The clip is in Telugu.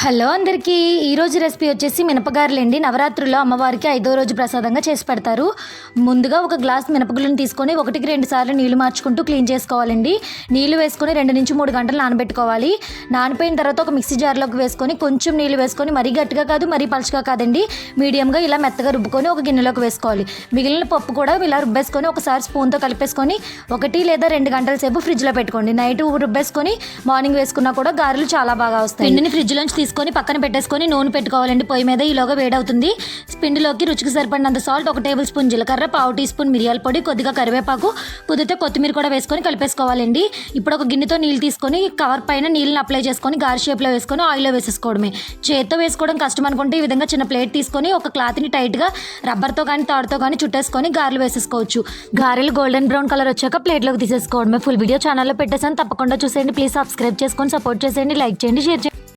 హలో అందరికీ ఈరోజు రెసిపీ వచ్చేసి మినపగారెలండి. నవరాత్రుల్లో అమ్మవారికి 5వ రోజు ప్రసాదంగా చేసి పెడతారు. ముందుగా ఒక గ్లాస్ మినపగుళ్ళని తీసుకొని 1-2 సార్లు నీళ్లు మార్చుకుంటూ క్లీన్ చేసుకోవాలండి. నీళ్లు వేసుకొని 2 నుంచి 3 గంటలు నానబెట్టుకోవాలి. నానిపోయిన తర్వాత ఒక మిక్సీ జార్లోకి వేసుకొని కొంచెం నీళ్లు వేసుకొని మరీ గట్టిగా కాదు మరీ పలుచగా కాదండి, మీడియంగా ఇలా మెత్తగా రుబ్బుకొని ఒక గిన్నెలోకి వేసుకోవాలి. మిగిలిన పప్పు కూడా ఇలా రుబ్బేసుకొని ఒకసారి స్పూన్తో కలిపేసుకొని 1 లేదా 2 గంటల సేపు ఫ్రిడ్జ్లో పెట్టుకోండి. నైట్ రుబ్బేసుకొని మార్నింగ్ వేసుకున్నా కూడా గారెలు చాలా బాగా వస్తాయి. పిండిని ఫ్రిడ్జ్లోంచి తీసుకొని పక్కన పెట్టేసుకొని నూనె పెట్టుకోవాలండి. పొయ్యి మీద ఈలోగా వేడవుతుంది. పిండిలోకి రుచికి సరిపడినంత సాల్ట్, 1 టేబుల్ స్పూన్ జీలకర్ర, 1/2 టీ స్పూన్ మిరియాల పొడి, కొద్దిగా కరివేపాకు, కుదిరితే కొత్తిమీర కూడా వేసుకొని కలిపేసుకోవాలండి. ఇప్పుడు ఒక గిన్నెతో నీళ్ళు తీసుకొని కవర్ పైన నీళ్ళని అప్లై చేసుకొని గారె షేప్లో వేసుకొని ఆయిల్లో వేసేసుకోవడమే. చేత్తో వేసుకోవడం కష్టం అనుకుంటే ఈ విధంగా చిన్న ప్లేట్ తీసుకొని ఒక క్లాత్ని టైట్గా రబ్బర్తో కానీ తాడుతో కానీ చుట్టేసుకొని గారెలు వేసేసుకోవచ్చు. గారెలు గోల్డెన్ బ్రౌన్ కలర్ వచ్చాక ప్లేట్లోకి తీసేసుకోవడమే. ఫుల్ వీడియో ఛానల్లో పెట్టేసాను, తప్పకుండా చూసేయండి. ప్లీజ్ సబ్స్క్రైబ్ చేసుకొని సపోర్ట్ చేసేయండి, లైక్ చేయండి, షేర్ చేయండి.